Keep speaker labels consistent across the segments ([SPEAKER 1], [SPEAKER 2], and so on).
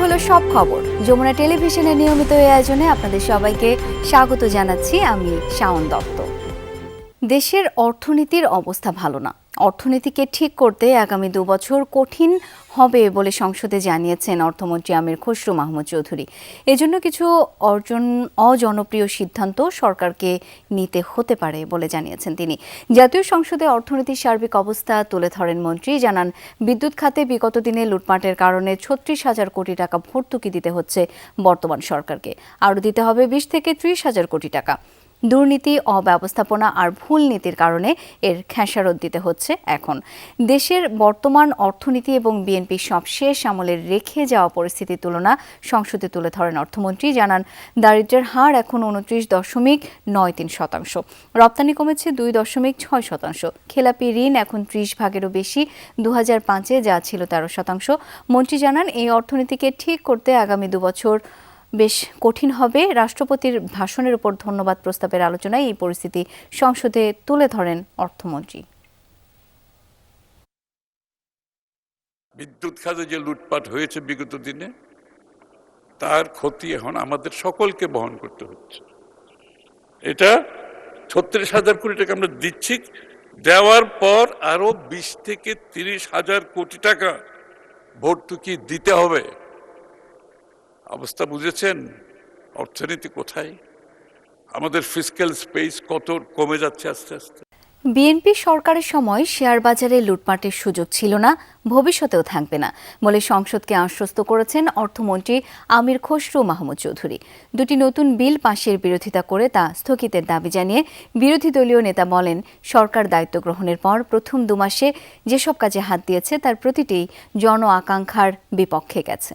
[SPEAKER 1] হলো সব খবর। যমুনা টেলিভিশনের নিয়মিত এই আয়োজনে আপনাদের সবাইকে স্বাগত জানাচ্ছি। আমি শাওন দত্ত। দেশের অর্থনীতির অবস্থা ভালো না। অর্থনীতিকে ঠিক করতে আগামী 2 বছর কঠিন হবে বলে সংসদে জানিয়েছেন অর্থমন্ত্রী আমির খসরু মাহমুদ চৌধুরী। এজন্য কিছু অজনপ্রিয় সিদ্ধান্ত সরকারকে নিতে হতে পারে বলে জানিয়েছেন তিনি। জাতীয় সংসদে অর্থনীতির সার্বিক অবস্থা তুলে ধরেন মন্ত্রী। জানান, বিদ্যুৎ খাতে বিগত দিনে লুটপাটের কারণে 36,000 কোটি টাকা ভর্তুকি দিতে হচ্ছে বর্তমান সরকারকে। আরও দিতে হবে 20 থেকে 30,000 কোটি টাকা। দুর্নীতি, অব্যবস্থাপনা আর ভুল নীতির কারণে এর খেসারত দিতে হচ্ছে এখন। দেশের বর্তমান অর্থনীতি এবং বিএনপির সবশেষ আমলের রেখে যাওয়া পরিস্থিতির তুলনা সংসদে তুলে ধরেন অর্থমন্ত্রী। জানান, দারিদ্র্যের হার এখন 29.93%। রপ্তানি কমেছে 2.6%। খেলাপি ঋণ এখন 30 ভাগেরও বেশি 2005-এ, যা ছিল 13%। মন্ত্রী জানান, এই অর্থনীতিকে ঠিক করতে আগামী 2 বছর বেশ কঠিন হবে। রাষ্ট্রপতির ভাষণের উপর ধন্যবাদ প্রস্তাবের আলোচনায় এই পরিস্থিতি সংসদে তুলে ধরেন অর্থমন্ত্রী।
[SPEAKER 2] বিদ্যুৎ খাতে যে লুটপাট হয়েছে বিগত দিনে, তার ক্ষতি এখন আমাদের সকলকে বহন করতে হচ্ছে। এটা 36,000 কোটি টাকা আমরা দিচ্ছি, দেওয়ার পর আরো 20 থেকে 30,000 কোটি টাকা ভর্তুকি দিতে হবে। অবস্থা বুঝেছেন? অর্থনীতি কোথায়, আমাদের ফিসক্যাল স্পেস কত কমে যাচ্ছে আস্তে আস্তে।
[SPEAKER 1] বিএনপি সরকারের সময় শেয়ার বাজারে লুটপাটের সুযোগ ছিল না, ভবিষ্যতেও থাকবে না বলে সংসদকে আশ্বস্ত করেছেন অর্থমন্ত্রী আমির খসরু মাহমুদ চৌধুরী। 2টি নতুন বিল পাশের বিরোধিতা করে তা স্থগিতের দাবি জানিয়ে বিরোধী দলীয় নেতা বলেন, সরকার দায়িত্ব গ্রহণের পর প্রথম 2 মাসে যেসব কাজে হাত দিয়েছে তার প্রতিটিই জন আকাঙ্ক্ষার বিপক্ষে গেছে।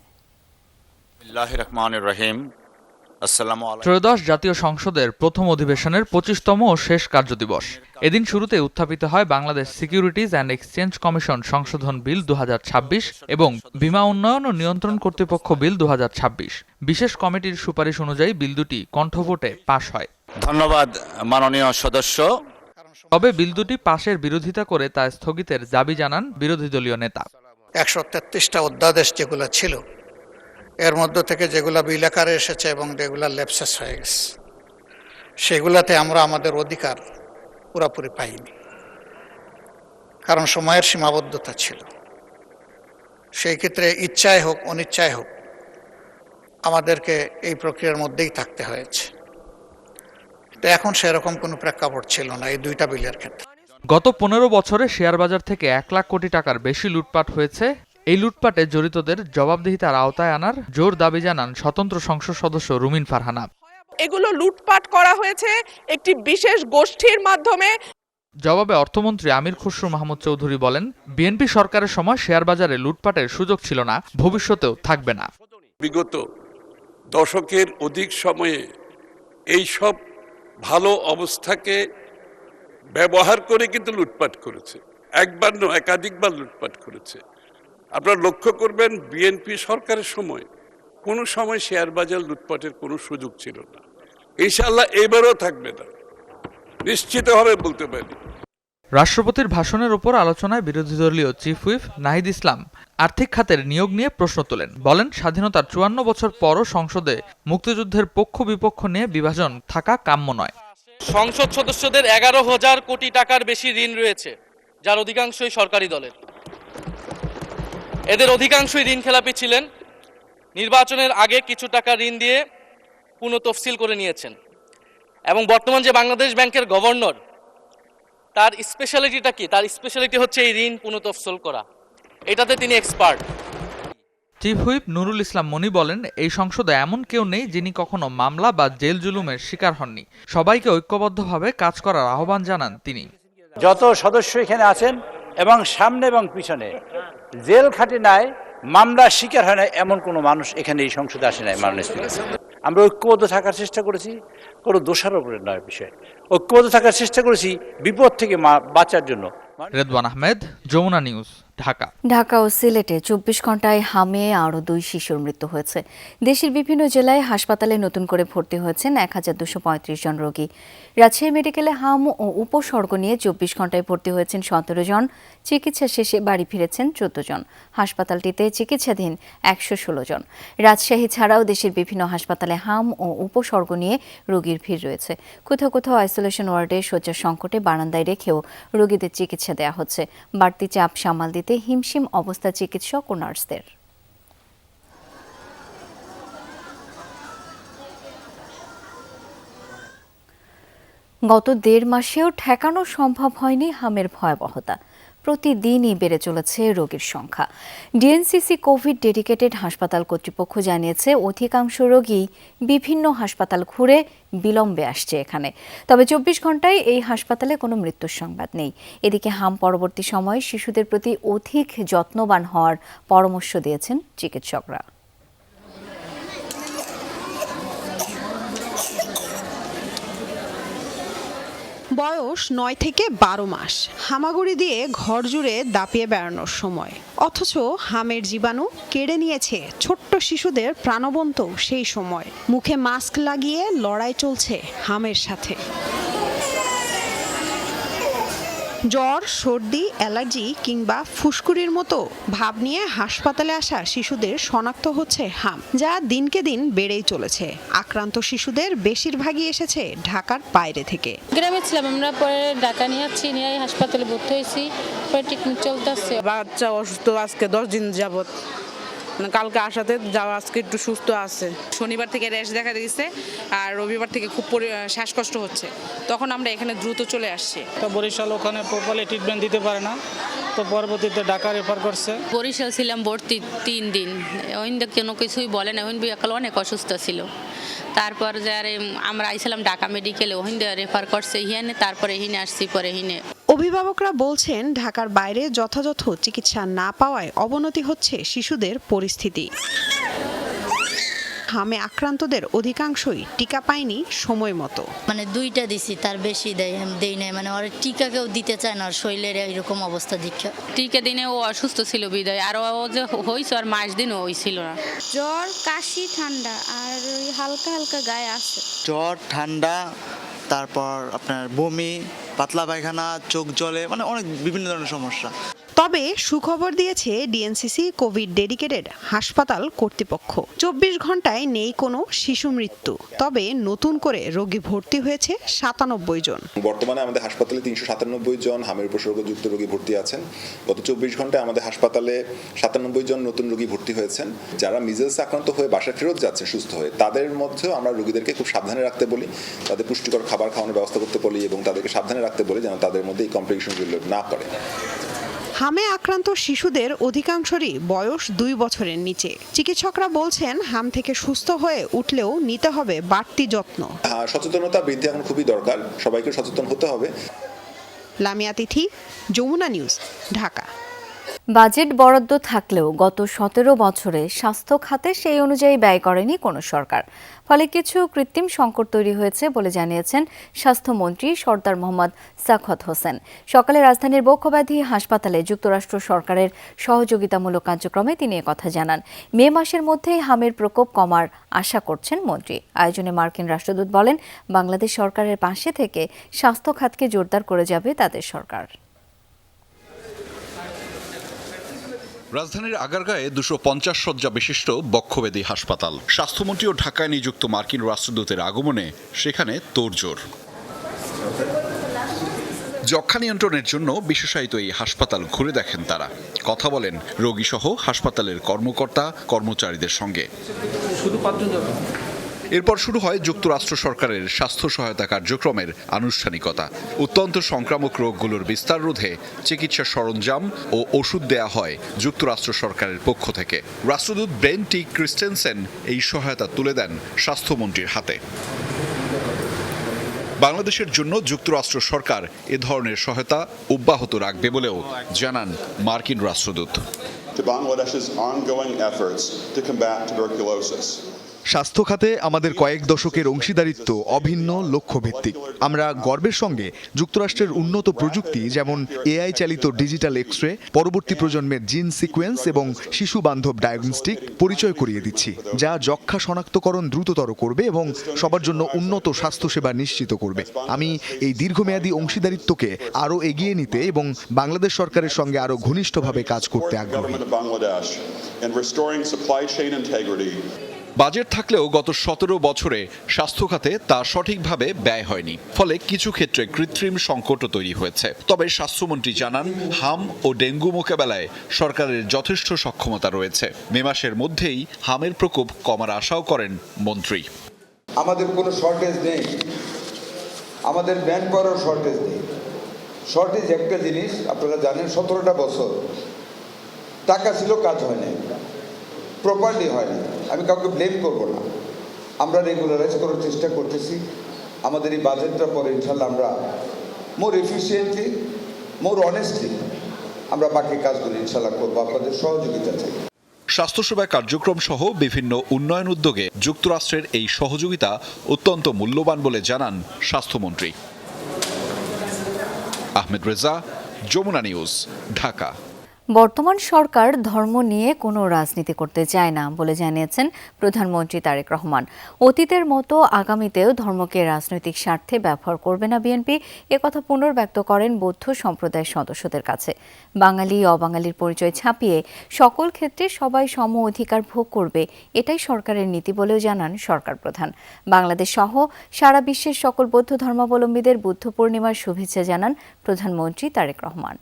[SPEAKER 3] ত্রয়োদশ জাতীয় সংসদের প্রথম অধিবেশনের 25তম ও শেষ কার্যদিবস। এদিন শুরুতে উত্থাপিত হয় Bangladesh securities and exchange commission সংশোধন বিল 2026 এবং বীমা উন্নয়ন ও নিয়ন্ত্রণ কর্তৃপক্ষ বিল 2026। বিশেষ কমিটির সুপারিশ অনুযায়ী বিল দুটি কণ্ঠভোটে পাশ হয়।
[SPEAKER 4] ধন্যবাদ মাননীয় সদস্য।
[SPEAKER 3] তবে বিল দুটি পাশের বিরোধিতা করে তা স্থগিতের দাবি জানান বিরোধী দলীয় নেতা।
[SPEAKER 5] 133টা অধ্যাদেশ যেগুলো ছিল, এর মধ্য থেকে যেগুলা বিল আকারে এসেছে এবং যেগুলা ল্যাপসেস হয়ে গেছে, সেগুলাতে আমরা আমাদের অধিকার পুরোপুরি পাইনি, কারণ সময়ের সীমাবদ্ধতা ছিল। সেই ক্ষেত্রে ইচ্ছায় হোক অনিচ্ছায় হোক আমাদেরকে এই প্রক্রিয়ার মধ্যেই থাকতে হয়েছে। তো এখন সেরকম কোনো প্রেক্ষাপট ছিল না এই 2টা বিলের ক্ষেত্রে।
[SPEAKER 3] গত 15 বছরে শেয়ার বাজার থেকে 1 লাখ কোটি টাকার বেশি লুটপাট হয়েছে। এই লুটপাটে জড়িতদের জবাবদিহিতার আওতায় আনার জোর দাবি জানান স্বতন্ত্র সংসদ সদস্য রুমিন ফারহানা।
[SPEAKER 6] এগুলো লুটপাট করা হয়েছে একটি বিশেষ গোষ্ঠীর মাধ্যমে।
[SPEAKER 3] জবাবে অর্থমন্ত্রী আমির খসরু মাহমুদ চৌধুরী বলেন, বিএনপি সরকারের সময় শেয়ার বাজারে লুটপাটের সুযোগ ছিল না, ভবিষ্যতেও থাকবে না।
[SPEAKER 2] বিগত দশকের অধিক সময়ে এই সব ভালো অবস্থাকে ব্যবহার করে কিন্তু লুটপাট করেছে। একবার নয়, একাধিকবার লুটপাট করেছে। আপনারা লক্ষ্য করবেন, বিএনপি সরকারের সময় কোনো সময় শেয়ার বাজার লুটপাটের কোনো সুযোগ ছিল না। ইনশাআল্লাহ এবারও থাকবে না, নিশ্চিতভাবে বলতে পারি।
[SPEAKER 3] রাষ্ট্রপতির ভাষণের উপর আলোচনায় বিরোধী দলীয় চিফ হুইপ নাহিদ ইসলাম আর্থিক খাতের নিয়োগ নিয়ে প্রশ্ন তোলেন। বলেন, স্বাধীনতার 54 বছর পরও সংসদে মুক্তিযুদ্ধের পক্ষ বিপক্ষ নিয়ে বিভাজন থাকা কাম্য নয়।
[SPEAKER 7] সংসদ সদস্যদের 11,000 কোটি টাকার বেশি ঋণ রয়েছে, যার অধিকাংশই সরকারি দলের। এদের অধিকাংশই ঋণ খেলাপি ছিলেন। নির্বাচনের আগে কিছু টাকা ঋণ দিয়ে পুনঃতফসিল করে নিয়েছেন। এবং বর্তমান যে বাংলাদেশ ব্যাংকের গভর্নর, তার স্পেশালিটিটা কি? তার স্পেশালিটি হচ্ছে এই ঋণ পুনঃতফসিল করা। এটাতে তিনি expert.
[SPEAKER 3] Chief whip Nurul Islam মনি বলেন, এই সংসদে এমন কেউ নেই যিনি কখনো মামলা বা জেল জুলুমের শিকার হননি। সবাইকে ঐক্যবদ্ধভাবে কাজ করার আহ্বান জানান তিনি।
[SPEAKER 4] যত সদস্য এখানে আছেন এবং সামনে এবং পিছনে জেল খাটে নাই, মামলা শিকার হয় না, এমন কোনো মানুষ এখানে এই সংসদে আসে নাই। মাননীয় স্পিকার, আমরা ঐক্যবদ্ধ থাকার চেষ্টা করেছি, কোনো দোষারোপের নয় বিষয়। ঐক্যবদ্ধ থাকার চেষ্টা করেছি বিপদ থেকে বাঁচার জন্য।
[SPEAKER 3] রেদওয়ান আহমেদ, যমুনা নিউজ। ঢাকা।
[SPEAKER 1] ঢাকা ও সিলেটে 24 ঘন্টায় হামে আরও 2 শিশুর মৃত্যু হয়েছে। দেশের বিভিন্ন জেলায় হাসপাতালে নতুন করে ভর্তি হয়েছেন 1235 জন রোগী। রাজশাহী মেডিকেলে হাম ও উপসর্গ নিয়ে 24 ঘন্টায় ভর্তি হয়েছেন 17 জন। চিকিৎসা শেষে বাড়ি ফিরেছেন 14 জন। হাসপাতালটিতে চিকিৎসাধীন 116 জন। রাজশাহী ছাড়াও দেশের বিভিন্ন হাসপাতালে হাম ও উপসর্গ নিয়ে রোগীর ভিড় রয়েছে। কোথাও কোথাও আইসোলেশন ওয়ার্ডে শয্যা সংকটে বারান্দায় রেখেও রোগীদের চিকিৎসা দেওয়া হচ্ছে। বাড়তি চাপ সামাল দিতে হিমশিম অবস্থা চিকিৎসক ও নার্সদের। গত 1.5 মাসেও ঠেকানো সম্ভব হয়নি হামের ভয়াবহতা। প্রতিদিনই বেড়ে চলেছে রোগীর সংখ্যা। ডিএনসিসি কোভিড ডেডিকেটেড হাসপাতাল কর্তৃপক্ষ জানিয়েছে অধিকাংশ রোগী বিভিন্ন হাসপাতাল ঘুরে বিলম্বে আসছে এখানে। তবে 24 ঘন্টায় এই হাসপাতালে কোনো মৃত্যুর সংবাদ নেই। এদিকে হাম পরবর্তী সময়ে শিশুদের প্রতি অধিক যত্নবান হওয়ার পরামর্শ দিয়েছেন চিকিৎসকরা।
[SPEAKER 8] বয়স 9 থেকে 12 মাস, হামাগুড়ি দিয়ে ঘর জুড়ে দাপিয়ে বেড়ানোর সময়। অথচ হামের জীবাণু কেড়ে নিয়েছে ছোট্ট শিশুদের প্রাণবন্ত সেই সময়। মুখে মাস্ক লাগিয়ে লড়াই চলছে হামের সাথে। জ্বর, সর্দি, অ্যালার্জি কিংবা ফুসকুড়ির মতো ভাব নিয়ে হাসপাতালে আসা শিশুদের শনাক্ত হচ্ছে হাম, যা দিনকে দিন বেড়েই চলেছে। আক্রান্ত শিশুদের বেশিরভাগই এসেছে ঢাকার বাইরে থেকে।
[SPEAKER 9] গ্রামে ছিলাম আমরা, পরে ঢাকা নিয়ে যাচ্ছি, নিয়ে হাসপাতালে ভর্তি হয়েছি, পরে ট্রিটমেন্ট চলতেছে।
[SPEAKER 10] বাচ্চা অসুস্থ আজকে 10 দিন যাবত, কালকে আসাতে যাওয়া, আজকে একটু সুস্থ আছে।
[SPEAKER 11] শনিবার থেকে র্যাশ দেখা দিয়েছে আর রবিবার থেকে খুব শ্বাসকষ্ট হচ্ছে, তখন আমরা এখানে দ্রুত চলে আসছি।
[SPEAKER 12] তো বরিশাল ওখানে প্রপারলি ট্রিটমেন্ট দিতে পারে না, তো পরবর্তীতে ঢাকা রেফার করছে।
[SPEAKER 9] বরিশাল ছিলাম ভর্তি 3 দিন, ওইন কোনো কিছুই বলে না, ওইন বিয়াকাল অনেক অসুস্থ ছিল। তারপর যারে আমরা আইছিলাম ঢাকা মেডিকেলে, ওইন রেফার করছে হিয়ানে, তারপরে হিনে আসছি, পরে হিনে।
[SPEAKER 8] অভিভাবকরা বলছেন ঢাকার বাইরে যথাযথ চিকিৎসা না পাওয়ায় অবনতি হচ্ছে শিশুদের পরিস্থিতি। হামে আক্রান্তদের অধিকাংশই টিকা পায়নি সময় মতো।
[SPEAKER 13] মানে 2টা দিছি, তার বেশি দেই নাই, মানে ওর টিকা কেউ দিতে চায় না, শরীরের এরকম অবস্থা দীক্ষা।
[SPEAKER 9] টিকা দিনে ও অসুস্থ ছিল বিদায়, আর ও যে হয়েছে আর মাস দিনও হয়েছিল না।
[SPEAKER 14] জ্বর, কাশি, ঠান্ডা আর ওই হালকা হালকা গায়ে আছে।
[SPEAKER 15] জ্বর, ঠান্ডা, তারপর আপনার বমি, পাতলা পায়খানা, চোখ জ্বলে, মানে অনেক বিভিন্ন ধরনের সমস্যা।
[SPEAKER 8] তবে সুখবর দিয়েছে ডিএনসিসি কোভিড ডেডিকেটেড হাসপাতাল কর্তৃপক্ষ। 24 ঘন্টায় নেই কোনো শিশু মৃত্যু, তবে নতুন করে রোগী ভর্তি হয়েছে 97 জন।
[SPEAKER 16] বর্তমানে আমাদের হাসপাতালে 397 জন হামের উপসর্গযুক্ত রোগী ভর্তি আছেন। গত 24 ঘন্টায় আমাদের হাসপাতালে 97 জন নতুন রোগী ভর্তি হয়েছেন। যারা মিজেলস আক্রান্ত হয়ে বাসায় ফেরত যাচ্ছে সুস্থ হয়ে, তাদের মধ্যেও আমরা রোগীদেরকে খুব সাবধানে রাখতে বলি, তাদের পুষ্টিকর খাবার খাওয়ানোর ব্যবস্থা করতে বলি এবং তাদেরকে সাবধানে রাখতে বলি যেন তাদের মধ্যে এই কমপ্লিকেশনগুলো না করে।
[SPEAKER 8] হামে আক্রান্ত শিশুদের অধিকাংশরই বয়স 2 বছরের নিচে। চিকিৎসকরা বলছেন হাম থেকে সুস্থ হয়ে উঠলেও নিতে হবে বাড়তি যত্ন।
[SPEAKER 16] সচেতনতা বৃদ্ধি এখন খুবই দরকার, সবাইকে সচেতন হতে হবে।
[SPEAKER 8] লামিয়া তিথি, যমুনা নিউজ, ঢাকা।
[SPEAKER 1] বাজেট বরাদ্দ থাকলেও গত 17 বছরে স্বাস্থ্য খাতে সেই অনুযায়ী ব্যয় করেনি কোনো সরকার। ফলে কিছু কৃত্রিম সংকট তৈরি হয়েছে বলে জানিয়েছেন স্বাস্থ্যমন্ত্রী সরদার মোহাম্মদ সাখাওয়াত হোসেন। সকালে রাজধানীর বক্ষব্যাধি হাসপাতালে যুক্তরাষ্ট্র সরকারের সহযোগিতামূলক কার্যক্রমে তিনি একথা জানান। মে মাসের মধ্যেই হামের প্রকোপ কমার আশা করছেন মন্ত্রী। আয়োজনে মার্কিন রাষ্ট্রদূত বলেন, বাংলাদেশ সরকারের পাশে থেকে স্বাস্থ্য খাতকে জোরদার করে যাবে তাদের সরকার।
[SPEAKER 17] রাজধানীর আগারগাঁয়ে 250 শয্যা বিশিষ্ট বক্ষব্যাধি হাসপাতাল। স্বাস্থ্যমন্ত্রী ও ঢাকায় নিযুক্ত মার্কিন রাষ্ট্রদূতের আগমনে সেখানে তোড়জোড়। যক্ষ্মা নিয়ন্ত্রণের জন্য বিশেষায়িত এই হাসপাতাল ঘুরে দেখেন তারা, কথা বলেন রোগীসহ হাসপাতালের কর্মকর্তা কর্মচারীদের সঙ্গে। এরপর শুরু হয় যুক্তরাষ্ট্র সরকারের স্বাস্থ্য সহায়তা কার্যক্রমের আনুষ্ঠানিকতা। অত্যন্ত সংক্রামক রোগগুলোর বিস্তার রোধে চিকিৎসা সরঞ্জাম ও ওষুধ দেয়া হয় যুক্তরাষ্ট্র সরকারের পক্ষ থেকে। রাষ্ট্রদূত ব্রেন টি ক্রিস্টেনসেন এই সহায়তা তুলে দেন স্বাস্থ্যমন্ত্রীর হাতে। বাংলাদেশের জন্য যুক্তরাষ্ট্র সরকার এ ধরনের সহায়তা অব্যাহত রাখবে বলেও জানান মার্কিন রাষ্ট্রদূত।
[SPEAKER 18] To Bangladesh's ongoing efforts to combat tuberculosis. স্বাস্থ্য খাতে আমাদের কয়েক দশকের অংশীদারিত্ব অভিন্ন লক্ষ্যভিত্তিক। আমরা গর্বের সঙ্গে যুক্তরাষ্ট্রের উন্নত প্রযুক্তি যেমন এআই চালিত ডিজিটাল এক্স রে, পরবর্তী প্রজন্মের জিন সিকোয়েন্স এবং শিশু বান্ধব ডায়াগনস্টিক পরিচয় করিয়ে দিচ্ছি, যা যক্ষ্মা শনাক্তকরণ দ্রুততর করবে এবং সবার জন্য উন্নত স্বাস্থ্যসেবা নিশ্চিত করবে। আমি এই দীর্ঘমেয়াদী অংশীদারিত্বকে আরও এগিয়ে নিতে এবং বাংলাদেশ সরকারের সঙ্গে আরও ঘনিষ্ঠভাবে কাজ করতে আগ্রহী।
[SPEAKER 17] বাজেট থাকলেও গত 17 বছরে স্বাস্থ্য খাতে তা সঠিকভাবে ব্যয় হয়নি, ফলে কিছু ক্ষেত্রে কৃত্রিম সংকটও তৈরি হয়েছে। তবে স্বাস্থ্যমন্ত্রী জানান, হাম ও ডেঙ্গু মোকাবেলায় সরকারের যথেষ্ট সক্ষমতা রয়েছে। মে মাসের মধ্যেই হামের প্রকোপ কমার আশাও করেন মন্ত্রী।
[SPEAKER 19] আমাদের কোনো শর্টেজ নেই, আমাদের ম্যান পাওয়ার শর্টেজ নেই। শর্টেজ একটা জিনিস আপনারা জানেন, 17টা বছর টাকা ছিল, কাজ হয় না, প্রপারলি হয় না। আমি কাউকে ব্লেম করব না, আমরা রেগুলারাইজ করার চেষ্টা করতেছি। আমাদের এই বাজেটটা পরে ইনশাল্লাহ আমরা মোর এফিসিয়েন্টলি, মোর অনেস্টলি আমরা বাকি কাজগুলো ইনশাল্লাহ করবো আপনাদের সহযোগিতা চাই।
[SPEAKER 17] স্বাস্থ্যসেবা কার্যক্রম সহ বিভিন্ন উন্নয়ন উদ্যোগে যুক্তরাষ্ট্রের এই সহযোগিতা অত্যন্ত মূল্যবান বলে জানান স্বাস্থ্যমন্ত্রী। আহমেদ রেজা, যমুনা নিউজ, ঢাকা।
[SPEAKER 1] বর্তমান সরকার ধর্ম নিয়ে কোনো রাজনীতি করতে চায় না বলে জানিয়েছেন প্রধানমন্ত্রী তারেক রহমান। অতীতের মতো আগামীতেও ধর্মকে রাজনৈতিক স্বার্থে ব্যবহার করবে না বিএনপি, একথা পুনর্ব্যক্ত করেন বৌদ্ধ সম্প্রদায়ের সদস্যদের কাছে। বাঙালি অবাঙালির পরিচয় ছাপিয়ে সকল ক্ষেত্রে সবাই সম অধিকার ভোগ করবে, এটাই সরকারের নীতি বলেও জানান সরকার প্রধান। বাংলাদেশ সহ সারা বিশ্বের সকল বৌদ্ধ ধর্মাবলম্বীদের বুদ্ধ পূর্ণিমার শুভেচ্ছা জানান প্রধানমন্ত্রী তারেক রহমান।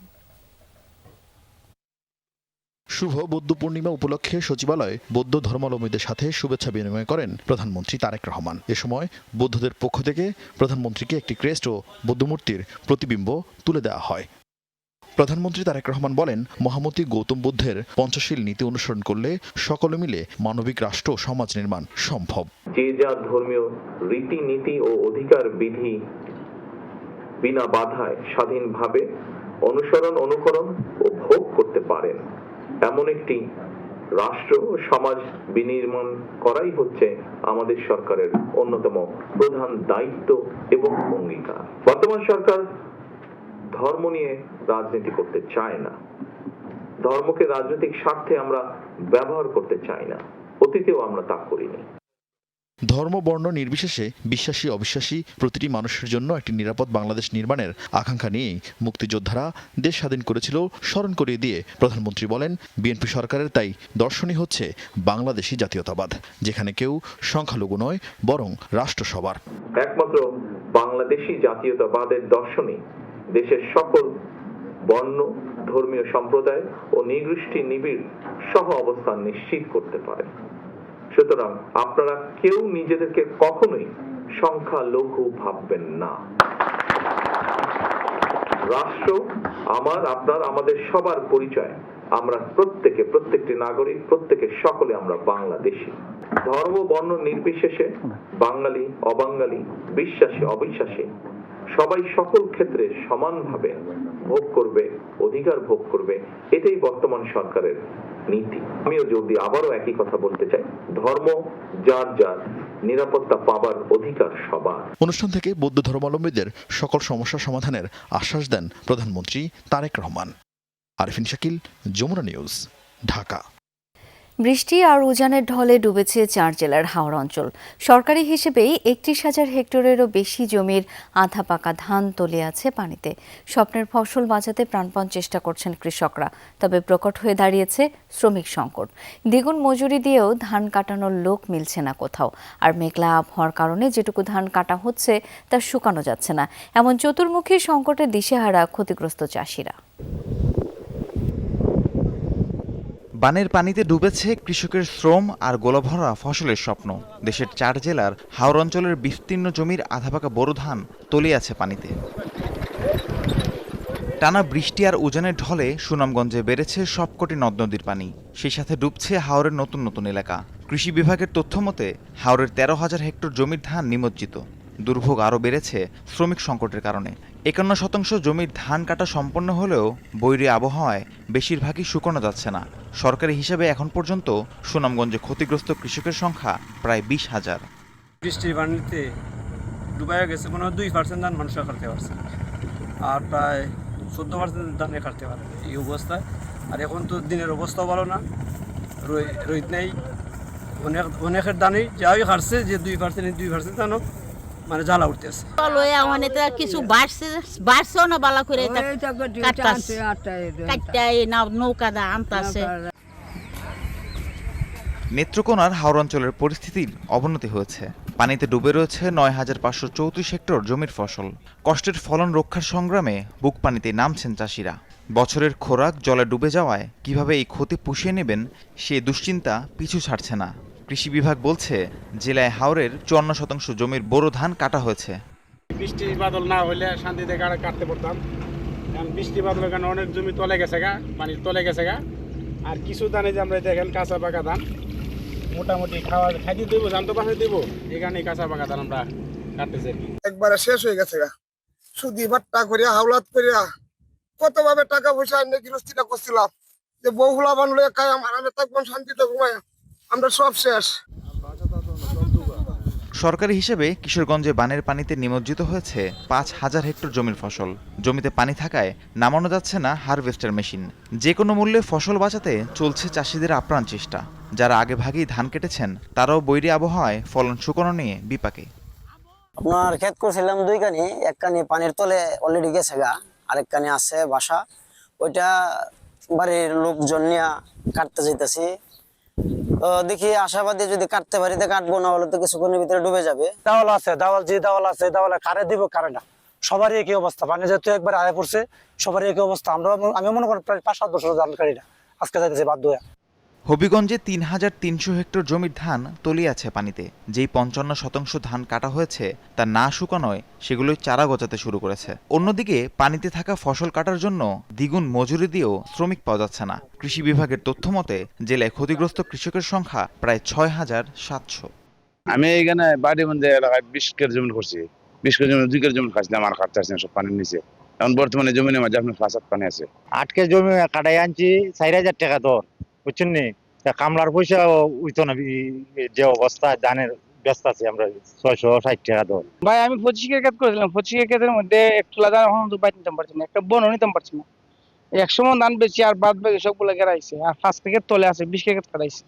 [SPEAKER 18] শুভ বৌদ্ধ পূর্ণিমা উপলক্ষে সচিবালয়ে বৌদ্ধ ধর্মাবলম্বীদের সাথে শুভেচ্ছা বিনিময় করেন প্রধানমন্ত্রী তারেক রহমান। এ সময় বৌদ্ধদের পক্ষ থেকে প্রধানমন্ত্রীকে একটি ক্রেস্ট ও বৌদ্ধমূর্তির প্রতিবিম্ব তুলে দেওয়া হয়। প্রধানমন্ত্রী তারেক রহমান বলেন, মহামতি গৌতম বুদ্ধের পঞ্চশীল নীতি অনুসরণ করলে সকলে মিলে মানবিক রাষ্ট্র সমাজ নির্মাণ সম্ভব।
[SPEAKER 20] যে যার ধর্মীয় রীতিনীতি ও অধিকার বিধি বিনা বাধায় স্বাধীনভাবে অনুসরণ, অনুকরণ ও ভোগ করতে পারেন এমন একটি রাষ্ট্র ও সমাজ বিনির্মাণ করাই হচ্ছে আমাদের সরকারের অন্যতম প্রধান দায়িত্ব এবং অঙ্গীকার। বর্তমান সরকার ধর্ম নিয়ে রাজনীতি করতে চায় না, ধর্মকে রাজনৈতিক স্বার্থে আমরা ব্যবহার করতে চাই না, অতীতেও আমরা তা করিনি।
[SPEAKER 18] ধর্ম বর্ণ নির্বিশেষে বিশ্বাসী অবিশ্বাসী প্রতিটি মানুষের জন্য একটি নিরাপদ বাংলাদেশ নির্মাণের আকাঙ্ক্ষা নিয়েই মুক্তিযোদ্ধারা দেশ স্বাধীন করেছিল স্মরণ করিয়ে দিয়ে প্রধানমন্ত্রী বলেন, বিএনপি সরকারের তাই দর্শনই হচ্ছে বাংলাদেশী জাতীয়তাবাদ, যেখানে কেউ সংখ্যালঘু নয় বরং রাষ্ট্র সবার।
[SPEAKER 20] একমাত্র বাংলাদেশী জাতীয়তাবাদের দর্শনই দেশের সকল বর্ণ, ধর্মীয় সম্প্রদায় ও নিগোষ্ঠী নিবিড় সহ অবস্থান নিশ্চিত করতে পারে। সুতরাং আপনারা কেউ নিজেদেরকে কখনোই সংখ্যালঘু ভাববেন না। রাষ্ট্র আমার, আপনার, আমাদের সবার পরিচয়। আমরা প্রত্যেকটি নাগরিক, সকলে আমরা বাংলাদেশী। ধর্ম বর্ণ নির্বিশেষে বাঙালি অবাঙালি, বিশ্বাসী অবিশ্বাসী সবাই সকল ক্ষেত্রে সমানভাবে ভোগ করবে, অধিকার ভোগ করবে, এটাই বর্তমান সরকারের নীতি। আমিও যদি আবারও একই কথা বলতে চাই, ধর্ম যার যার, নিরাপত্তা পাবার অধিকার সবার।
[SPEAKER 18] অনুষ্ঠান থেকে বৌদ্ধ ধর্মাবলম্বীদের সকল সমস্যা সমাধানের আশ্বাস দেন প্রধানমন্ত্রী তারেক রহমান। আরিফিন শাকিল, যমুনা নিউজ, ঢাকা।
[SPEAKER 1] বৃষ্টি আর উজানের ঢলে ডুবেছে 4 জেলার হাওর অঞ্চল। সরকারি হিসেবেই 31,000 হেক্টরেরও বেশি জমির আধা পাকা ধান তলিয়ে আছে পানিতে। স্বপ্নের ফসল বাঁচাতে প্রাণপণ চেষ্টা করছেন কৃষকরা, তবে প্রকট হয়ে দাঁড়িয়েছে শ্রমিক সংকট। দ্বিগুণ মজুরি দিয়েও ধান কাটানোর লোক মিলছে না কোথাও, আর মেঘলা আবহাওয়ার কারণে যেটুকু ধান কাটা হচ্ছে তা শুকানো যাচ্ছে না। এমন চতুর্মুখী সংকটে দিশেহারা ক্ষতিগ্রস্ত চাষিরা।
[SPEAKER 21] বানের পানিতে ডুবেছে কৃষকের শ্রম আর গোলাভরা ফসলের স্বপ্ন। দেশের 4 জেলার হাওর অঞ্চলের বিস্তীর্ণ জমির আধাপাকা বোরো ধান তলিয়ে আছে পানিতে। টানা বৃষ্টি আর উজানের ঢলে সুনামগঞ্জে বেড়েছে সবকটি নদ নদীর পানি, সেই সাথে ডুবছে হাওরের নতুন নতুন এলাকা। কৃষি বিভাগের তথ্য মতে হাওরের 13,000 হেক্টর জমির ধান নিমজ্জিত। দুর্ভোগ আরও বেড়েছে শ্রমিক সংকটের কারণে। 51% জমির ধান কাটা সম্পন্ন হলেও বৈরী আবহাওয়ায় বেশিরভাগই শুকনো যাচ্ছে না। সরকারি হিসাবে এখন পর্যন্ত সুনামগঞ্জে ক্ষতিগ্রস্ত কৃষকের সংখ্যা প্রায় 20,000।
[SPEAKER 12] বৃষ্টির পানিতে ডুবাইয়া গেছে, মনে হয় 2% ধান মানুষ কাটতে পারছে, আর প্রায় 14% ধানে কাটতে পারে এই অবস্থায়। আর এখন তো দিনের অবস্থাও ভালো না, রোদ নেই, অনেকের ধানই যাই কাটছে যে 2% ধানও মানে জ্বালা উঠতেছে।
[SPEAKER 9] কিছু বাড়ছেও না বালা করে নৌকা দা আনতাছে।
[SPEAKER 21] নেত্রকোনার হাওড়াঞ্চলের পরিস্থিতির অবনতি হয়েছে। পানিতে ডুবে রয়েছে 9,534 হেক্টর জমির ফসল। কষ্টের ফলন রক্ষার সংগ্রামে বুক পানিতে নামছেন চাষিরা। বছরের খোরাক জলে ডুবে যাওয়ায় কিভাবে এই ক্ষতি পুষিয়ে নেবেন সে দুশ্চিন্তা পিছু ছাড়ছে না। কৃষি বিভাগ বলছে জেলায় হাওরের 54% জমির বোরো ধান কাটা হয়েছে।
[SPEAKER 12] বৃষ্টি বাদল না হলে শান্তিতে কাটতে পারতাম, কারণ বৃষ্টি বাদলের কারণে অনেক জমি তলে গেছে গা, পানি তলে গেছে গা। আর কিছু ধানে যে আমরা দেখেন কাঁচা পাকা ধান মোটামুটি খাইতে দেবো, ধান তো পাশে দেবো, এখানে কাঁচা পাকা ধান আমরা কাটতেছি। একবারে শেষ হয়ে গেছে গা, সুদি ভাট্টা করিয়া হাওলাত করিয়া কতভাবে টাকা পয়সা এনে গৃহস্থিটা করছিলাম, যে বহুলা বানলে খাই আমার থাকবেন শান্তিতে ঘুমায়, আমরা সব শেষ।
[SPEAKER 21] সরকারি হিসেবে কিশোরগঞ্জে বানের পানিতে নিমজ্জিত হয়েছে 5,000 হেক্টর জমির ফসল। জমিতে পানি থাকায় নামানো যাচ্ছে না হারভেস্টার মেশিন। যে কোনো মূল্যে ফসল বাঁচাতে চলছে চাষিদের আপ্রাণ চেষ্টা। যারা আগে ভাগেই ধান কেটেছেন তারাও বৈরী আবহাওয়ায় ফলন শুকনো নিয়ে বিপাকে।
[SPEAKER 5] আপনার ক্ষেত করছিলাম 2 কানি, 1 কানি পানির তলে অলরেডি গেছে গা, আরেক কানি আছে বাসা, ওইটা বাড়ির লোকজন নিয়ে কাটতে যাইতেছি। তো দেখি আশাবাদী যদি কাটতে পারি তো কাটবো, না হলে তো কিছুক্ষণের ভিতরে ডুবে যাবে। দাওয়াল আছে, দাওয়াল আছে, দাওয়ালে কারে দিব কারে না, সবারই একই অবস্থা। পানি যেহেতু একবার আয় পড়ছে সবারই একই অবস্থা। আমি মনে করি প্রায় 5-7 বছর ধানকারীরা আজকে যাইতেছে বাধ্য হয়ে।
[SPEAKER 21] হবিগঞ্জে 3,300 হেক্টর জমির ধান তলিয়ে আছে পানিতে। যেই 55% ধান কাটা হয়েছে তা না শুকানোয় সেগুলোই চারা গজাতে শুরু করেছে। অন্যদিকে পানিতে থাকা ফসল কাটার জন্য দ্বিগুণ মজুরি দিয়েও শ্রমিক পাওয়া যাচ্ছে না। কৃষি বিভাগের তথ্য মতে জেলায় ক্ষতিগ্রস্ত কৃষকের সংখ্যা প্রায় 6,700।
[SPEAKER 22] আমি এখানে বাড়ির মধ্যে এলাকায় 20 কের জমি করছি, 20 কের জমি 2 কের জমি খাচ্ছিলাম, আর কাটতে আসছি সব পানির নিচে। এখন বর্তমানে জমিনের মাঝে আপনার 5-7 পানি আছে।
[SPEAKER 23] 8 কের জমি কাটাই আনছি 4,000 টাকা দর, বুঝছেন নি? কামলার পয়সা উইতো না, যে অবস্থা ধানের ব্যস্ত আছি আমরা 660 টাকা দর।
[SPEAKER 12] ভাই আমি 25 কের ক্ষেত করেছিলাম, 25 ক্ষেতের মধ্যে এক তোলা ধান এখন তো বাইতে নিতে পারছি না, একটা বনও নিতে পারছি না। 100 মণ ধান বেশি, আর বাদ বাকি সবগুলো গেরাইছে, আর 5 কের তলে আছে, 20 কের ক্ষেত কাটাইছে।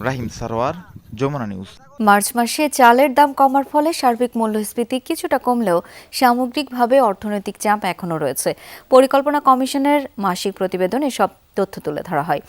[SPEAKER 21] রাহিম সারোয়ার, যমুনা নিউজ।
[SPEAKER 1] মার্চ মাসে চালের দাম কমার ফলে সার্বিক মূল্যস্ফীতি কিছুটা কমলেও সামগ্রিকভাবে অর্থনৈতিক চাপ এখনও রয়েছে। পরিকল্পনা কমিশনের মাসিক প্রতিবেদনে সব তথ্য তুলে ধরা হয়।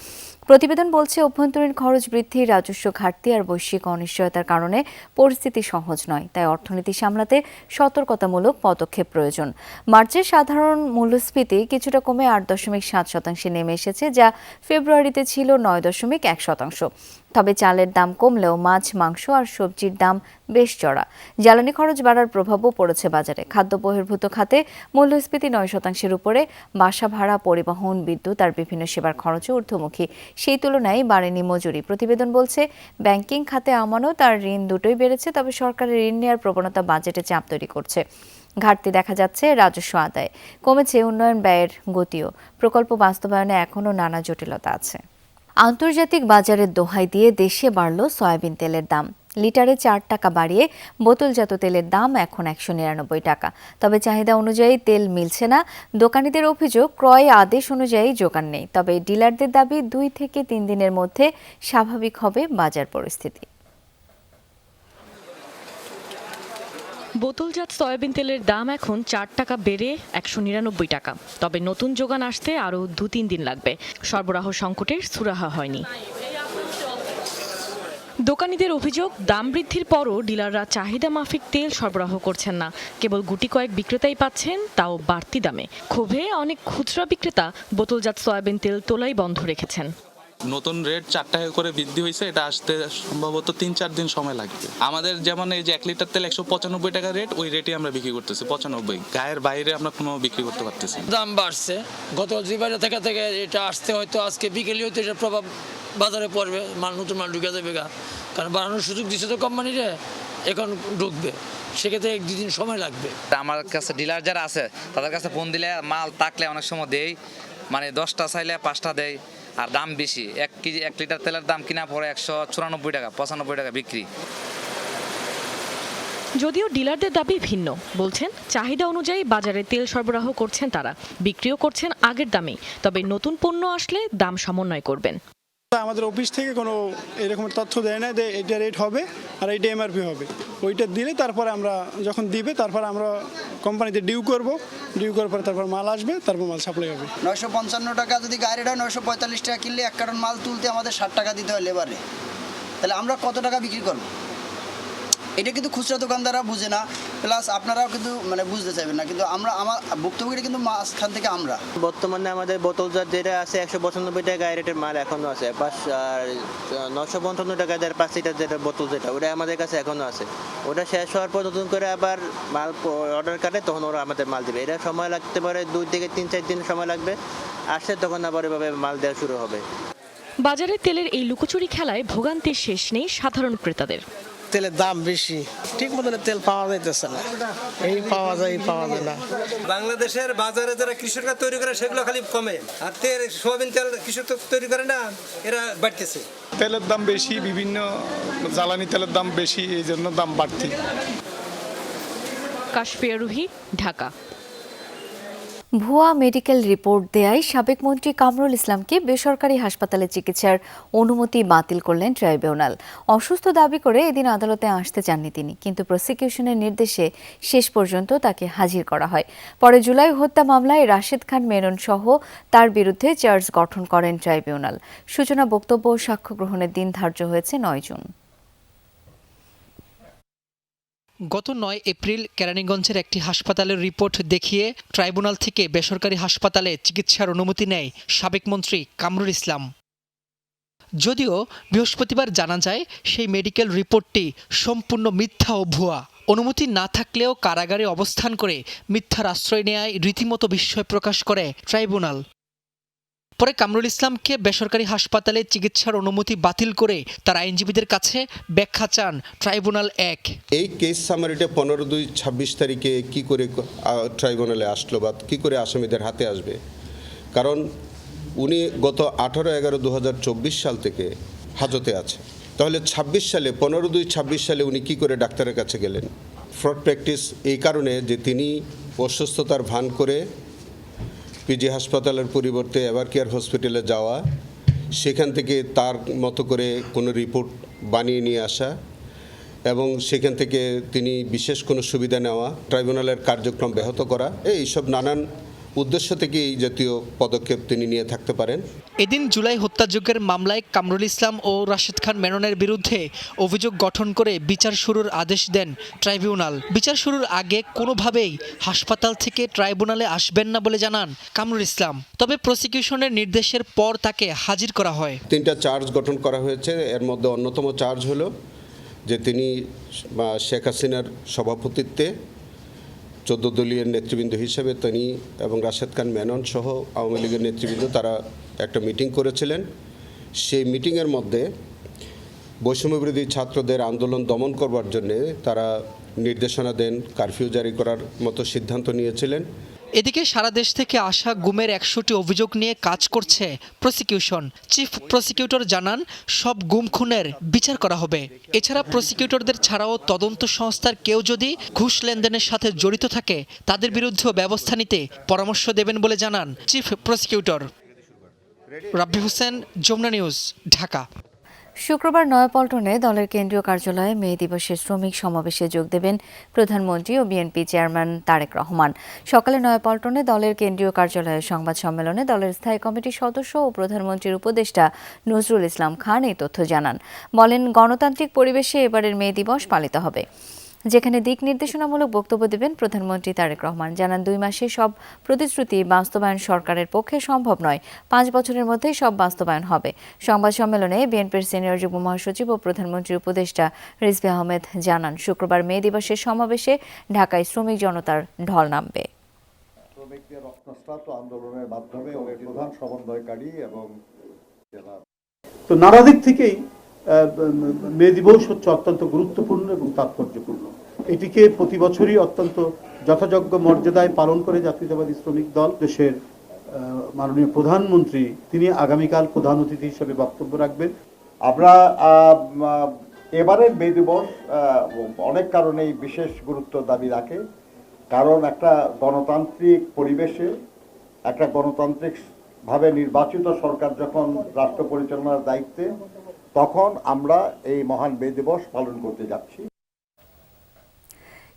[SPEAKER 1] প্রতিবেদন বলছে অভ্যন্তরীণ খরচ বৃদ্ধি, রাজস্ব ঘাটতি আর বৈশ্বিক অনিশ্চয়তার কারণে পরিস্থিতি সহজ নয়। তাই অর্থনীতি সামলাতে সতর্কতামূলক পদক্ষেপ প্রয়োজন। মার্চে সাধারণ মূল্যস্ফীতি কিছুটা কমে 8.7% নেমে এসেছে, যা ফেব্রুয়ারিতে ছিল 9.1%। তবে চালের দাম কমলেও মাছ, মাংস আর সবজির দাম বেশ চড়া। জ্বালানি খরচ বাড়ার প্রভাবও পড়েছে বাজারে। খাদ্য বহির্ভূত খাতে মূল্যস্ফীতি 9% উপরে। বাসা ভাড়া, পরিবহন, বিদ্যুৎ আর বিভিন্ন সেবার খরচও ঊর্ধ্বমুখী। সেই তুলনায় বাড়েনি মজুরি। প্রতিবেদন বলছে ব্যাংকিং খাতে আমানত আর ঋণ দুটোই বেড়েছে, তবে সরকারের ঋণ নেওয়ার প্রবণতা বাজেটে চাপ তৈরি করছে। ঘাটতি দেখা যাচ্ছে রাজস্ব আদায়, কমেছে উন্নয়ন ব্যয়ের গতিও। প্রকল্প বাস্তবায়নে এখনও নানা জটিলতা আছে। আন্তর্জাতিক বাজারের দোহাই দিয়ে দেশে বাড়ল সয়াবিন তেলের দাম। লিটারে 4 টাকা বাড়িয়ে বোতলজাত তেলের দাম এখন 199 টাকা। তবে চাহিদা অনুযায়ী তেল মিলছে না। দোকানিদের অভিযোগ ক্রয় আদেশ অনুযায়ী যোগান নেই। তবে ডিলারদের দাবি 2 থেকে 3 দিনের মধ্যে স্বাভাবিক হবে বাজার পরিস্থিতি।
[SPEAKER 24] বোতলজাত সয়াবিন তেলের দাম এখন 4 টাকা বেড়ে 199 টাকা। তবে নতুন যোগান আসতে আরও 2-3 দিন লাগবে। সরবরাহ সংকটের সুরাহা হয়নি। দোকানিদের অভিযোগ, দাম বৃদ্ধির পরও ডিলাররা চাহিদা মাফিক তেল সরবরাহ করছেন না। কেবল গুটি কয়েক বিক্রেতাই পাচ্ছেন, তাও বাড়তি দামে। ক্ষোভে অনেক খুচরা বিক্রেতা বোতলজাত সয়াবিন তেল তোলাই বন্ধ রেখেছেন।
[SPEAKER 25] নতুন রেট 4 টাকা করে বৃদ্ধি হয়েছে, এটা আসতে সম্ভবত 3-4 দিন সময় লাগবে। আমাদের যেমন এই যে 1 লিটার তেল 195 টাকা রেট, ওই রেটে আমরা বিক্রি করতেছি 95। গায়ের বাইরে আমরা কোনো বিক্রি করতে পারতেছি না।
[SPEAKER 26] দাম বাড়ছে, গত জিবারে থেকে এটা আসতে হয়তো আজকে বিকেলে হয়তো এটার প্রভাব বাজারে পড়বে, নতুন মাল ঢুকে যাবে গা, কারণ বাড়ানোর সুযোগ দিচ্ছে তো কোম্পানিরে, এখন ঢুকবে। সেক্ষেত্রে 1-2 দিন সময় লাগবে।
[SPEAKER 2] আমার কাছে ডিলার যারা আছে তাদের কাছে ফোন দিলে মাল থাকলে অনেক সময় দেই, মানে 10টা চাইলে 5টা দেয়, আর দাম বেশি। 1 লিটার তেলের দাম কিনা পড়ে 194 টাকা, 95 টাকা বিক্রি।
[SPEAKER 24] যদিও ডিলারদের দাবি ভিন্ন, বলছেন চাহিদা অনুযায়ী বাজারে তেল সরবরাহ করছেন তারা, বিক্রিও করছেন আগের দামে, তবে নতুন পণ্য আসলে দাম সমন্বয় করবেন।
[SPEAKER 3] আমাদের অফিস থেকে কোনো এরকম তথ্য দেয় না যে এটা রেট হবে আর এইটা এমআরপি হবে। ওইটা দিলে তারপরে আমরা যখন দিবে তারপর আমরা কোম্পানিতে ডিউ করব, ডিউ করার পরে তারপর মাল আসবে, তারপর মাল সাপ্লাই হবে।
[SPEAKER 4] 955 টাকা যদি গাড়ির হয়, 945 টাকা কিনলে 1 কার্টন মাল তুলতে আমাদের 60 টাকা দিতে হয় লেবারে। তাহলে আমরা কত টাকা বিক্রি করব? এটা কিন্তু খুচরা দোকানদাররা বুঝে না, প্লাস আপনারাও কিন্তু মানে বুঝতে চাইবেন না, কিন্তু আমার ভুক্তভোগীরা কিন্তু মাঝখান থেকে আমরা।
[SPEAKER 6] বর্তমানে আমাদের বোতলজাত যেটা আছে 195 টাকা রেটের মাল এখনো আছে, 955 টাকা 5 লিটার যেটা বোতল যেটা ওটা আমাদের কাছে এখনো আছে। ওটা শেষ হওয়ার পর নতুন করে আবার মাল অর্ডার কাটে, তখন ওরা আমাদের মাল দিবে। এটা সময় লাগতে পারে 2 থেকে 3-4 দিন সময় লাগবে, আসছে তখন আবার এভাবে মাল দেওয়া শুরু হবে।
[SPEAKER 24] বাজারে তেলের এই লুকোচুরি খেলায় ভোগান্তির শেষ নেই সাধারণ ক্রেতাদের।
[SPEAKER 7] তেলের দাম বেশি, ঠিক মতন তেল পাওয়া যাইতেছে না, এই পাওয়া যায় না।
[SPEAKER 10] বাংলাদেশের বাজারে যারা কৃষকরা তৈরি করে সেগুলো খালি কমে, আর তেল সোয়াবিন তেল কৃষক তৈরি করে না, এরা বাড়তেছে।
[SPEAKER 3] তেলের দাম বেশি, বিভিন্ন জ্বালানি তেলের দাম বেশি, এই জন্য দাম বাড়তি।
[SPEAKER 24] কাশফিয়া রুহি, ঢাকা।
[SPEAKER 1] ভুয়া মেডিকেল রিপোর্ট দেয়ায় সাবেক মন্ত্রী কামরুল ইসলামকে বেসরকারি হাসপাতালে চিকিৎসার অনুমতি বাতিল করলেন ট্রাইব্যুনাল। অসুস্থ দাবি করে এদিন আদালতে আসতে চাননি তিনি, কিন্তু প্রসিকিউশনের নির্দেশে শেষ পর্যন্ত তাকে হাজির করা হয়। পরে জুলাই হত্যা মামলায় রাশেদ খান মেনন সহ তার বিরুদ্ধে চার্জ গঠন করেন ট্রাইব্যুনাল। সূচনা বক্তব্য ও সাক্ষ্য গ্রহণের দিন ধার্য হয়েছে 9 জুন।
[SPEAKER 27] গত 9 এপ্রিল কেরানীগঞ্জের একটি হাসপাতালের রিপোর্ট দেখিয়ে ট্রাইব্যুনাল থেকে বেসরকারি হাসপাতালে চিকিৎসার অনুমতি নেয় সাবেক মন্ত্রী কামরুল ইসলাম। যদিও বৃহস্পতিবার জানা যায় সেই মেডিকেল রিপোর্টটি সম্পূর্ণ মিথ্যা ও ভুয়া। অনুমতি না থাকলেও কারাগারে অবস্থান করে মিথ্যার আশ্রয় নেয় রীতিমতো বিস্ময় প্রকাশ করে ট্রাইব্যুনাল। পরে কামরুল ইসলামকে বেসরকারি হাসপাতালে চিকিৎসার অনুমতি বাতিল করে তার আইনজীবীদের কাছে ব্যাখ্যা চান ট্রাইব্যুনাল 1।
[SPEAKER 28] এই কেস সামারিটা 15/2/26 তারিখে কি করে ট্রাইব্যুনালে আসলো বা কি করে আসামিদের হাতে আসবে? কারণ উনি গত 18/11/2024 সাল থেকে হাজতে আছে। তাহলে 26 সালে 15/2/26 সালে উনি কি করে ডাক্তারের কাছে গেলেন? ফ্রড প্র্যাকটিস এই কারণে যে তিনি অসুস্থতার ভান করে পিজি হাসপাতালের পরিবর্তে এভার কেয়ার হসপিটালে যাওয়া, সেখান থেকে তার মতো করে কোনো রিপোর্ট বানিয়ে নিয়ে আসা এবং সেখান থেকে তিনি বিশেষ কোনো সুবিধা নেওয়া, ট্রাইব্যুনালের কার্যক্রম ব্যাহত করা, এইসব নানান উদ্দেশ্য থেকে এই জাতীয় পদক্ষেপ তিনি নিয়ে থাকতে পারেন।
[SPEAKER 27] এদিন জুলাই হত্যাযজ্ঞের মামলায় কামরুল ইসলাম ও রাশেদ খান মেননের বিরুদ্ধে অভিযোগ গঠন করে বিচার শুরুর আদেশ দেন ট্রাইব্যুনাল। বিচার শুরুর আগে কোনোভাবেই হাসপাতাল থেকে ট্রাইব্যুনালে আসবেন না বলে জানান কামরুল ইসলাম। তবে প্রসিকিউশনের নির্দেশের পর তাকে হাজির করা হয়।
[SPEAKER 28] 3টা চার্জ গঠন করা হয়েছে। এর মধ্যে অন্যতম চার্জ হলো যে তিনি শেখ হাসিনার সভাপতিত্বে 14 দলীয় নেতৃবৃন্দ হিসেবে তিনি এবং রাশেদ খান মেনন সহ আওয়ামী লীগের নেতৃবৃন্দ তারা একটা মিটিং করেছিলেন। সেই মিটিংয়ের মধ্যে বৈষম্যবিরোধী ছাত্রদের আন্দোলন দমন করবার জন্যে তারা নির্দেশনা দেন, কারফিউ জারি করার মতো সিদ্ধান্ত নিয়েছিলেন।
[SPEAKER 27] এদিকে সারা দেশ থেকে আসা গুমের 100টি অভিযোগ নিয়ে কাজ করছে প্রসিকিউশন। চিফ প্রসিকিউটর জানান সব গুম খুনের বিচার করা হবে। এছাড়া প্রসিকিউটরদের ছাড়াও তদন্ত সংস্থার কেউ যদি ঘুষ লেনদেনের সাথে জড়িত থাকে তাদের বিরুদ্ধেও ব্যবস্থা নিতে পরামর্শ দেবেন বলে জানান চিফ প্রসিকিউটর। রাব্বি হোসেন, যমুনা নিউজ, ঢাকা।
[SPEAKER 1] শুক্রবার নয়াপল্টনে দলের কেন্দ্রীয় কার্যালয়ে মে দিবসের শ্রমিক সমাবেশে যোগ দেবেন প্রধানমন্ত্রী ও বিএনপি চেয়ারম্যান তারেক রহমান। সকালে নয়াপল্টনে দলের কেন্দ্রীয় কার্যালয়ে সংবাদ সম্মেলনে দলের স্থায়ী কমিটির সদস্য ও প্রধানমন্ত্রীর উপদেষ্টা নজরুল ইসলাম খান এই তথ্য জানান। বলেন, গণতান্ত্রিক পরিবেশে এবারের মে দিবস পালিত হবে, যেখানে দিক নির্দেশনামূলক বক্তব্য দেবেন প্রধানমন্ত্রী তারেক রহমান। জানান, 2 মাসে সব প্রতিশ্রুতি বাস্তবায়ন সরকারের পক্ষে সম্ভব নয়, 5 বছরের মধ্যেই সব বাস্তবায়ন হবে। সংবাদ সম্মেলনে বিএনপির সিনিয়র যুগ্ম মহাসচিব ও প্রধানমন্ত্রীর উপদেষ্টা রিজভী আহমেদ জানান, শুক্রবার মে দিবসের সমাবেশে ঢাকায় শ্রমিক জনতার ঢল নামবে।
[SPEAKER 29] শ্রমিকদের রক্তস্নাত আন্দোলনের মাধ্যমে প্রধান সমন্বয়কারী এবং তো নানা দিক থেকেই মে দিবস হচ্ছে অত্যন্ত গুরুত্বপূর্ণ এবং তাৎপর্যপূর্ণ। এটিকে প্রতি বছরই অত্যন্ত যথাযোগ্য মর্যাদায় পালন করে জাতীয়তাবাদী শ্রমিক দল। দেশের মাননীয় প্রধানমন্ত্রী তিনি আগামীকাল প্রধান অতিথি হিসেবে বক্তব্য রাখবেন। আমরা এবারের মে দিবস অনেক কারণেই বিশেষ গুরুত্ব দাবি রাখে, কারণ একটা গণতান্ত্রিক পরিবেশে একটা গণতান্ত্রিক ভাবে নির্বাচিত সরকার যখন রাষ্ট্র পরিচালনার দায়িত্বে, তখন আমরা এই মহান মে দিবস পালন করতে যাচ্ছি।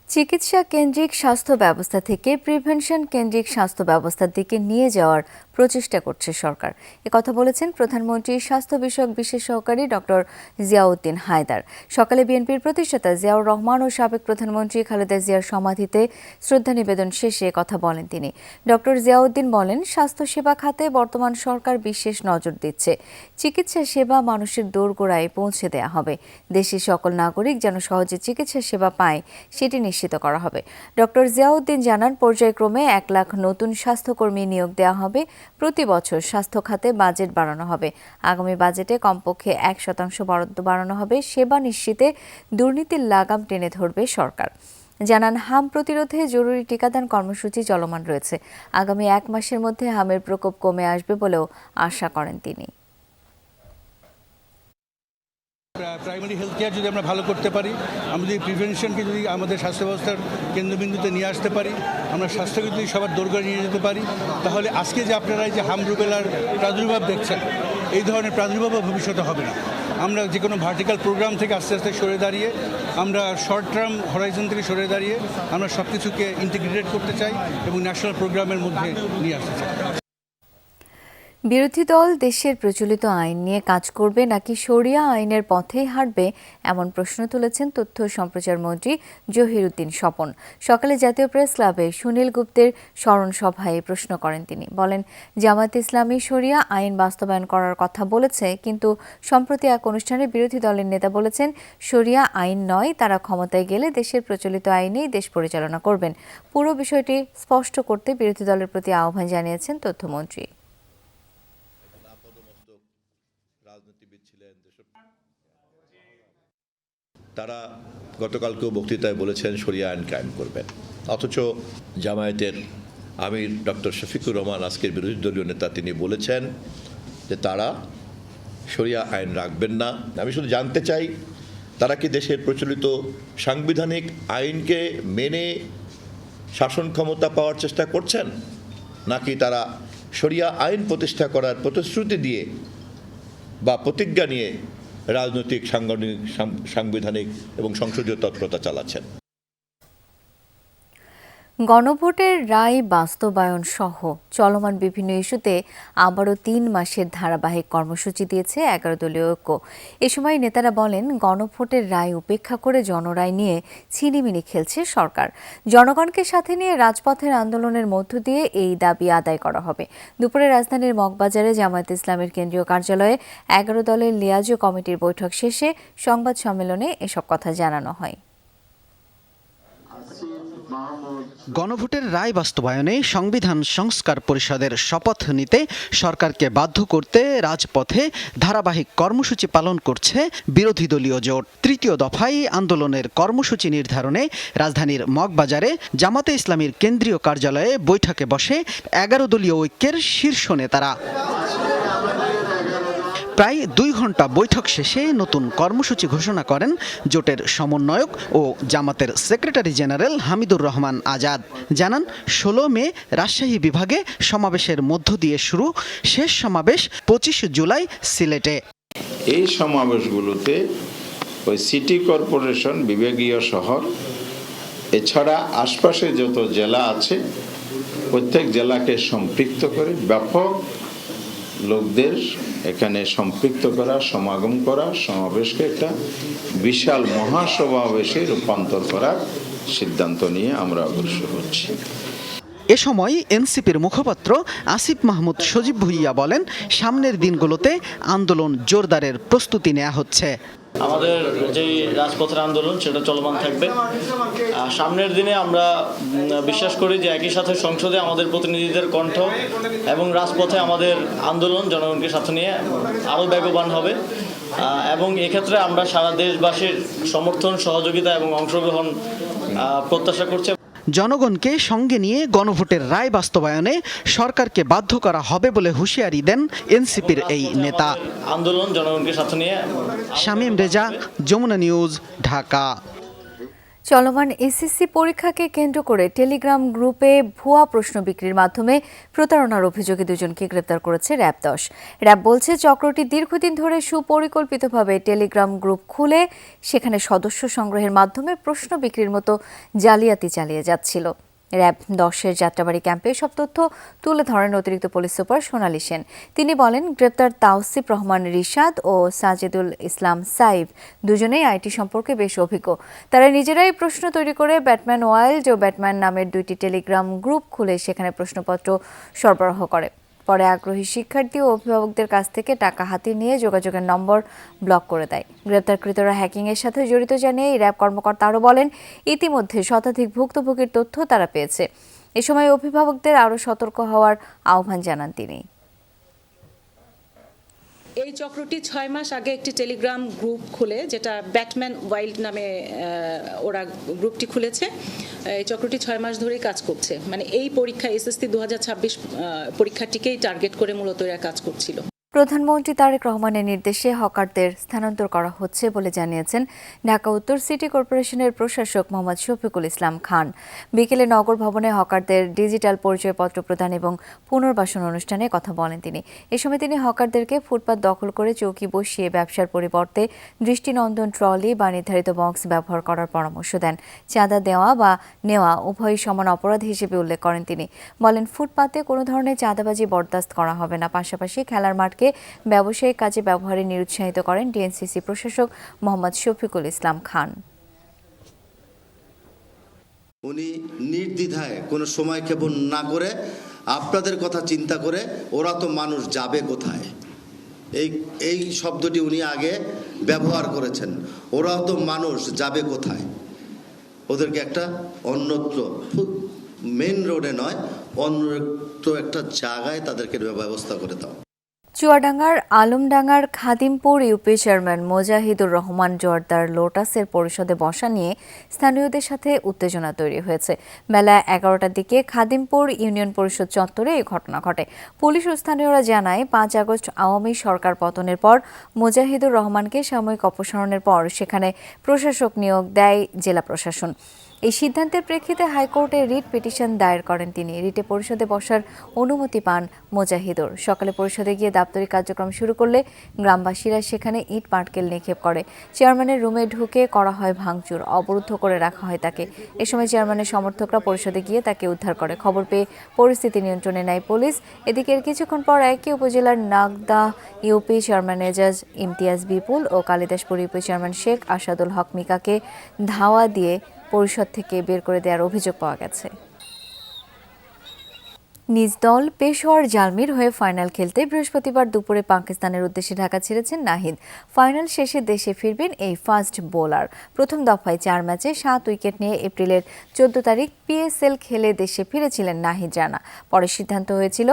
[SPEAKER 1] চিকিৎসা কেন্দ্রিক স্বাস্থ্য ব্যবস্থা থেকে প্রিভেনশন কেন্দ্রিক স্বাস্থ্য ব্যবস্থার দিকে নিয়ে যাওয়ার প্রচেষ্টা করছে সরকার। একথা বলেছেন প্রধানমন্ত্রীর স্বাস্থ্য বিষয়ক বিশেষ সহকারী ডক্টর জিয়াউদ্দিন হায়দার। সকালে বিএনপির প্রতিষ্ঠাতা জিয়াউর রহমান ও সাবেক প্রধানমন্ত্রী খালেদা জিয়ার সমাধিতে শ্রদ্ধা নিবেদন শেষে কথা বলেন তিনি। ডক্টর জিয়াউদ্দিন বলেন, স্বাস্থ্যসেবা খাতে বর্তমান সরকার বিশেষ নজর দিচ্ছে। চিকিৎসা সেবা মানুষের দোরগোড়ায় পৌঁছে দেওয়া হবে। দেশের সকল নাগরিক যেন সহজে চিকিৎসা সেবা পায় সেটি নিশ্চিত করা হবে। ডক্টর জিয়াউদ্দিন জানান, পর্যায়ক্রমে 1 লাখ নতুন স্বাস্থ্যকর্মী নিয়োগ দেওয়া হবে। প্রতি বছর স্বাস্থ্য খাতে বাজেট বাড়ানো হবে। আগামী বাজেটে কমপক্ষে 1% বরাদ্দ বাড়ানো হবে। সেবা নিশ্চিতে দুর্নীতির লাগাম টেনে ধরবে সরকার। জানান, হাম প্রতিরোধে জরুরি টিকাদান কর্মসূচি চলমান রয়েছে। আগামী 1 মাসের মধ্যে হামের প্রকোপ কমে আসবে বলেও আশা করেন তিনি।
[SPEAKER 8] প্রাইমারি হেলথ কেয়ার যদি আমরা ভালো করতে পারি, আমরা যদি প্রিভেনশনকে যদি আমাদের স্বাস্থ্য ব্যবস্থার কেন্দ্রবিন্দুতে নিয়ে আসতে পারি, আমরা স্বাস্থ্যকে যদি সবার দোরগোড়ায় নিয়ে যেতে পারি, তাহলে আজকে যে আপনারা যে হাম রুবেলার প্রাদুর্ভাব দেখছেন, এই ধরনের প্রাদুর্ভাবও ভবিষ্যতে হবে না। আমরা যে কোনো ভার্টিক্যাল প্রোগ্রাম থেকে আস্তে আস্তে সরে দাঁড়িয়ে, আমরা শর্ট টার্ম হরাইজন থেকে সরে দাঁড়িয়ে আমরা সব কিছুকে ইন্টিগ্রেটেড করতে চাই এবং ন্যাশনাল প্রোগ্রামের মধ্যে নিয়ে আসতে চাই।
[SPEAKER 1] বিরোধী দল দেশের প্রচলিত আইন নিয়ে কাজ করবে নাকি শরিয়া আইনের পথেই হাঁটবে, এমন প্রশ্ন তুলেছেন তথ্য ও সম্প্রচার মন্ত্রী জহিরুদ্দিন স্বপন। সকালে জাতীয় প্রেস ক্লাবে সুনীল গুপ্তের স্মরণ সভায় প্রশ্ন করেন তিনি। বলেন, জামায়াতে ইসলামী শরিয়া আইন বাস্তবায়ন করার কথা বলেছে, কিন্তু সম্প্রতি এক অনুষ্ঠানে বিরোধী দলের নেতা বলেছেন শরিয়া আইন নয়, তারা ক্ষমতায় গেলে দেশের প্রচলিত আইনেই দেশ পরিচালনা করবেন। পুরো বিষয়টি স্পষ্ট করতে বিরোধী দলের প্রতি আহ্বান জানিয়েছেন তথ্যমন্ত্রী।
[SPEAKER 11] তারা গতকালকেও বক্তৃতায় বলেছেন শরিয়া আইন কায়েম করবেন, অথচ জামায়াতের আমির ডক্টর শফিকুর রহমান আজকের বিরোধী দলীয় নেতা তিনি বলেছেন যে তারা শরিয়া আইন রাখবেন না। আমি শুধু জানতে চাই, তারা কি দেশের প্রচলিত সাংবিধানিক আইনকে মেনে শাসন ক্ষমতা পাওয়ার চেষ্টা করছেন, নাকি তারা শরিয়া আইন প্রতিষ্ঠা করার প্রতিশ্রুতি দিয়ে বা প্রতিজ্ঞা নিয়ে রাজনৈতিক, সাংবিধানিক এবং সংসদীয় তৎপরতা চালাচ্ছেন?
[SPEAKER 1] গণভোটের রায় বাস্তবায়ন সহ চলমান বিভিন্ন ইস্যুতে আবারও 3 মাসের ধারাবাহিক কর্মসূচি দিয়েছে 11 দলীয় ঐক্য। এ সময় নেতারা বলেন, গণভোটের রায় উপেক্ষা করে জনরায় নিয়ে ছিনিমিনি খেলছে সরকার। জনগণকে সাথে নিয়ে রাজপথের আন্দোলনের মধ্য দিয়ে এই দাবি আদায় করা হবে। দুপুরে রাজধানীর মগবাজারে জামায়াত ইসলামের কেন্দ্রীয় কার্যালয়ে 11 দলের লিয়াজো কমিটির বৈঠক শেষে সংবাদ সম্মেলনে এসব কথা জানানো হয়।
[SPEAKER 13] গণভোটের রায় বাস্তবায়নে সংবিধান সংস্কার পরিষদের শপথ নিতে সরকারকে বাধ্য করতে রাজপথে ধারাবাহিক কর্মসূচি পালন করছে বিরোধী দলীয় জোট। 3য় দফায় আন্দোলনের কর্মসূচি নির্ধারণে রাজধানীর মগবাজারে জামাতে ইসলামীর কেন্দ্রীয় কার্যালয়ে বৈঠকে বসে 11 দলীয় ঐক্যের শীর্ষ নেতারা। প্রায় 2 ঘন্টা বৈঠক শেষে নতুন কর্মসূচি ঘোষণা করেন জোটের সমন্বয়ক ও জামাতের সেক্রেটারি জেনারেল হামিদুর রহমান আজাদ। জানান, 16 মে রাজশাহী বিভাগে সমাবেশের মধ্য দিয়ে শুরু, শেষ সমাবেশ 25 জুলাই সিলেটে।
[SPEAKER 14] এই সমাবেশগুলোতে ওই সিটি কর্পোরেশন, বিভাগীয় শহর, এছাড়া আশপাশে যত জেলা আছে প্রত্যেক জেলাকে সম্পৃক্ত করে ব্যাপক লোকদের এখানে সম্পৃক্ত করা, সমাগম করা, সমাবেশকে একটা বিশাল মহাসমাবেশে রূপান্তর করার সিদ্ধান্ত নিয়ে আমরা অগ্রসর হচ্ছি।
[SPEAKER 13] এ সময় এনসিপির মুখপাত্র আসিফ মাহমুদ সজীব ভুইয়া বলেন, সামনের দিনগুলোতে আন্দোলন জোরদারের প্রস্তুতি নেওয়া হচ্ছে।
[SPEAKER 15] আমাদের যে রাজপথের আন্দোলন সেটা চলমান থাকবে। সামনের দিনে আমরা বিশ্বাস করি যে একই সাথে সংসদে আমাদের প্রতিনিধিদের কণ্ঠ এবং রাজপথে আমাদের আন্দোলন জনগণকে সাথে নিয়ে আরও বেগবান হবে এবং এক্ষেত্রে আমরা সারা দেশবাসীর সমর্থন, সহযোগিতা এবং অংশগ্রহণ প্রত্যাশা করছে।
[SPEAKER 13] জনগণকে সঙ্গে নিয়ে গণভোটের রায় বাস্তবায়নে সরকারকে বাধ্য করা হবে বলে হুঁশিয়ারি দেন এনসিপির এই নেতা।
[SPEAKER 15] আন্দোলন জনগণকে সাথে নিয়ে।
[SPEAKER 13] শামীম রেজা, যমুনা নিউজ, ঢাকা।
[SPEAKER 1] চলমান এসএসসি পরীক্ষাকে কেন্দ্র করে টেলিগ্রাম গ্রুপে ভুয়া প্রশ্ন বিক্রির মাধ্যমে প্রতারণার অভিযোগে দুজনকে গ্রেপ্তার করেছে র্যাব 10। র্যাব বলছে চক্রটি দীর্ঘদিন ধরে সুপরিকল্পিতভাবে টেলিগ্রাম গ্রুপ খুলে সেখানে সদস্য সংগ্রহের মাধ্যমে প্রশ্ন বিক্রির মতো জালিয়াতি চালিয়ে যাচ্ছিল। র্যাব 10-এর যাত্রাবাড়ি ক্যাম্পে সব তথ্য তুলে ধরেন অতিরিক্ত পুলিশ সুপার সোনালী সেন। তিনি বলেন, গ্রেপ্তার তাওসিফ রহমান রিশাদ ও সাজেদুল ইসলাম সাইফ দুজনেই আইটি সম্পর্কে বেশ অভিজ্ঞ। তারা নিজেরাই প্রশ্ন তৈরি করে ব্যাটম্যান ওয়াইল্ড ও ব্যাটম্যান নামের 2টি টেলিগ্রাম গ্রুপ খুলে সেখানে প্রশ্নপত্র সরবরাহ করে। পরে আগ্রহী শিক্ষার্থী ও অভিভাবকদের কাছ থেকে টাকা হাতিয়ে নিয়ে যোগাযোগের নম্বর ব্লক করে দেয়। গ্রেপ্তারকৃতরা হ্যাকিংয়ের সাথে জড়িত জানিয়ে র্যাব কর্মকর্তা আরও বলেন, ইতিমধ্যে শতাধিক ভুক্তভোগীর তথ্য তারা পেয়েছে। এ সময় অভিভাবকদের আরও সতর্ক হওয়ার আহ্বান জানান তিনি।
[SPEAKER 5] এই চক্রটি 6 মাস আগে একটি টেলিগ্রাম গ্রুপ খুলে, যেটা ব্যাটম্যান ওয়াইল্ড নামে ওরা গ্রুপটি খুলেছে। এই চক্রটি 6 মাস ধরেই কাজ করছে, মানে এই পরীক্ষা এসএসসি 2026 পরীক্ষাটিকেই টার্গেট করে মূলত এরা কাজ করছিল।
[SPEAKER 1] প্রধানমন্ত্রী তারেক রহমানের নির্দেশে হকারদের স্থানান্তর করা হচ্ছে বলে জানিয়েছেন ঢাকা উত্তর সিটি কর্পোরেশনের প্রশাসক মোহাম্মদ শফিকুল ইসলাম খান। বিকেলে নগর ভবনে হকারদের ডিজিটাল পরিচয়পত্র প্রদান এবং পুনর্বাসন অনুষ্ঠানে কথা বলেন তিনি। এ সময় তিনি হকারদেরকে ফুটপাত দখল করে চৌকি বসিয়ে ব্যবসার পরিবর্তে দৃষ্টিনন্দন ট্রলি বা নির্ধারিত বক্স ব্যবহার করার পরামর্শ দেন। চাঁদা দেওয়া বা নেওয়া উভয়ই সমান অপরাধ হিসেবে উল্লেখ করেন তিনি। বলেন, ফুটপাতে কোনো ধরনের চাঁদাবাজি বরদাস্ত করা হবে না। পাশাপাশি খেলার মাঠকে ব্যবসায়িক কাজে ব্যবহারে নিরুৎসাহিত করেন ডিএনসিসি প্রশাসক মোহাম্মদ শফিকুল ইসলাম খান।
[SPEAKER 9] উনি নির্দ্বিধায় কোনো সময় ক্ষেপণ না করে আপনাদের কথা চিন্তা করে ওরা তো মানুষ যাবে কোথায়, এই শব্দটি উনি আগে ব্যবহার করেছেন। ওরা তো মানুষ যাবে কোথায়, ওদেরকে একটা অন্যত্র মেন রোডে নয় অন্যত্র একটা জায়গায় তাদেরকে ব্যবস্থা করে দাও।
[SPEAKER 1] চুয়াডাঙ্গার আলমডাঙ্গার খাদিমপুর ইউপি চেয়ারম্যান মোজাহিদুর রহমান জোয়ারদার লোটাসের পরিষদে বসা নিয়ে স্থানীয়দের সাথে উত্তেজনা তৈরি হয়েছে। বেলা 11টার দিকে খাদিমপুর ইউনিয়ন পরিষদ চত্বরে এই ঘটনা ঘটে। পুলিশ ও স্থানীয়রা জানায়, 5 আগস্ট আওয়ামী সরকার পতনের পর মোজাহিদুর রহমানকে সাময়িক অপসারণের পর সেখানে প্রশাসক নিয়োগ দেয় জেলা প্রশাসন। এই সিদ্ধান্তের প্রেক্ষিতে হাইকোর্টে রিট পিটিশন দায়ের করেন তিনি। রিটে পরিষদে বসার অনুমতি পান মোজাহিদুর। সকালে পরিষদে গিয়ে দাপ্তরিক কার্যক্রম শুরু করলে গ্রামবাসীরা সেখানে ইট পাটকেল নিক্ষেপ করে। চেয়ারম্যানের রুমে ঢুকে করা হয় ভাঙচুর, অবরুদ্ধ করে রাখা হয় তাকে। এ সময় চেয়ারম্যানের সমর্থকরা পরিষদে গিয়ে তাকে উদ্ধার করে। খবর পেয়ে পরিস্থিতি নিয়ন্ত্রণে নেয় পুলিশ। এদিকে এর কিছুক্ষণ পর একই উপজেলার নাগদা ইউপি চেয়ারম্যান এজাজ ইমতিয়াজ বিপুল ও কালিদাসপুর ইউপি চেয়ারম্যান শেখ আসাদুল হক মিকাকে ধাওয়া দিয়ে পরিষদ থেকে বের করে দেওয়ার অভিযোগ পাওয়া গেছে। নিজ দল পেশোয়ার জালমির হয়ে ফাইনাল খেলতে বৃহস্পতিবার দুপুরে পাকিস্তানের উদ্দেশ্যে ঢাকা ছেড়েছেন নাহিদ। ফাইনাল শেষে দেশে ফিরবেন এই ফাস্ট বোলার। প্রথম দফায় 4 ম্যাচে 7 উইকেট নিয়ে এপ্রিলের 14 তারিখ পিএসএল খেলে দেশে ফিরেছিলেন নাহিদ রানা। পরে সিদ্ধান্ত হয়েছিল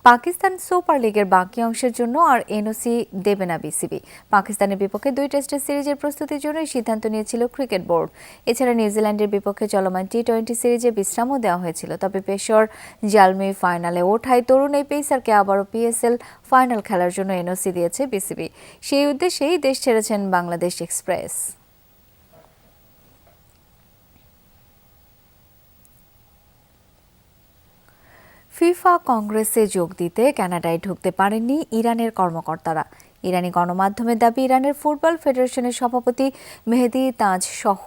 [SPEAKER 1] পাকিস্তান সুপার লিগের বাকি অংশের জন্য আর এনওসি দেবে না বিসিবি। পাকিস্তানের বিপক্ষে 2 টেস্টের সিরিজের প্রস্তুতির জন্য সিদ্ধান্ত নিয়েছিল ক্রিকেট বোর্ড। এছাড়া নিউজিল্যান্ডের বিপক্ষে চলমান টি-20 সিরিজে বিশ্রামও দেওয়া হয়েছিল। তবে পেশোয়ার জালমি ফাইনালে ওঠায় তরুণ এই পেসারকে আবারও পিএসএল ফাইনাল খেলার জন্য এনওসি দিয়েছে বিসিবি। সেই উদ্দেশ্যেই দেশ ছেড়েছেন বাংলাদেশ এক্সপ্রেস। ফিফা কংগ্রেসে যোগ দিতে কানাডায় ঢুকতে পারেননি ইরানের কর্মকর্তারা। ইরানি গণমাধ্যমের দাবি, ইরানের ফুটবল ফেডারেশনের সভাপতি মেহেদি তাজ সহ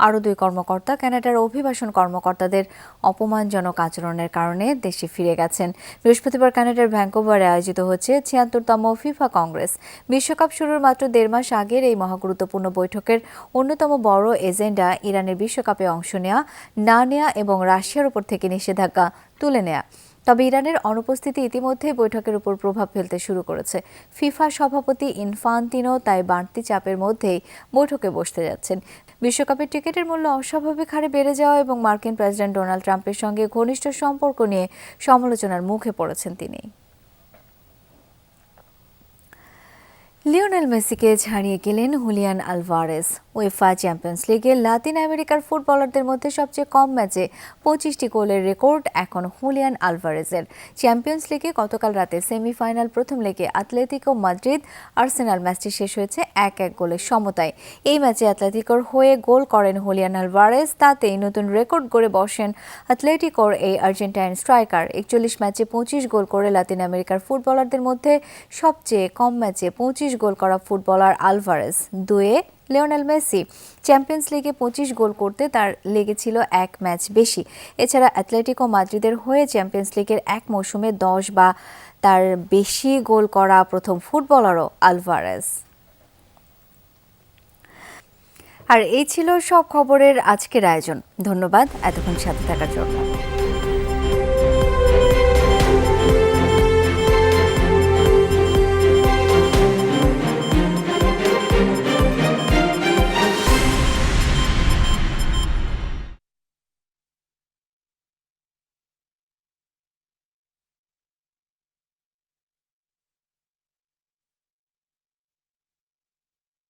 [SPEAKER 1] আরও 2 কর্মকর্তা কানাডার অভিবাসন কর্মকর্তাদের অপমানজনক আচরণের কারণে দেশে ফিরে গেছেন। বৃহস্পতিবার কানাডার ভ্যাঙ্কুভারে আয়োজিত হচ্ছে 76তম ফিফা কংগ্রেস। বিশ্বকাপ শুরুর মাত্র 1.5 মাস আগের এই মহাগুরুত্বপূর্ণ বৈঠকের অন্যতম বড় এজেন্ডা ইরানের বিশ্বকাপে অংশ নেওয়া, না নেওয়া এবং রাশিয়ার উপর থেকে নিষেধাজ্ঞা তুলে নেওয়া। তবে ইরানের অনুপস্থিতি ইতিমধ্যে বৈঠকের উপর প্রভাব ফেলতে শুরু করেছে। ফিফা সভাপতি ইনফান্তিনো তাই বাড়তি চাপের মধ্যেই বৈঠকে বসতে যাচ্ছেন। বিশ্বকাপের টিকিটের মূল্য অস্বাভাবিক হারে বেড়ে যাওয়া এবং মার্কিন প্রেসিডেন্ট ডোনাল্ড ট্রাম্পের সঙ্গে ঘনিষ্ঠ সম্পর্ক নিয়ে সমালোচনার মুখে পড়েছেন তিনি। লিওনেল মেসিকে ছাড়িয়ে গেলেন হুলিয়ান আলভারেজ। উয়েফা চ্যাম্পিয়ন্স লিগে লাতিন আমেরিকার ফুটবলারদের মধ্যে সবচেয়ে কম ম্যাচে 25টি গোলের রেকর্ড এখন হুলিয়ান আলভারেজের। চ্যাম্পিয়ন্স লিগে গতকাল রাতে সেমিফাইনাল প্রথম লেগে আতলেতিকো মাদ্রিদ আর্সেনাল ম্যাচটি শেষ হয়েছে 1-1 গোলের সমতায়। এই ম্যাচে আতলেতিকোর হয়ে গোল করেন হুলিয়ান আলভারেজ, তাতেই নতুন রেকর্ড গড়ে বসেন আতলেটিকোর এই আর্জেন্টাইন স্ট্রাইকার। 41 ম্যাচে 25 গোল করে লাতিন আমেরিকার ফুটবলারদের মধ্যে সবচেয়ে কম ম্যাচে 25 গোল করা ফুটবলার আলভারেজ। দুয়ে লিওনেল মেসি। চ্যাম্পিয়ন্স লিগে 25 গোল করতে তার লেগেছিল 1 ম্যাচ বেশি। এছাড়া অ্যাটলেটিকো মাদ্রিদের হয়ে চ্যাম্পিয়ন্স লিগের এক মৌসুমে 10 বা তার বেশি গোল করা প্রথম ফুটবলারও আলভারেজ। আর এই ছিল সব খবরের আজকের আয়োজন। ধন্যবাদ এতক্ষণ সাথে থাকার জন্য।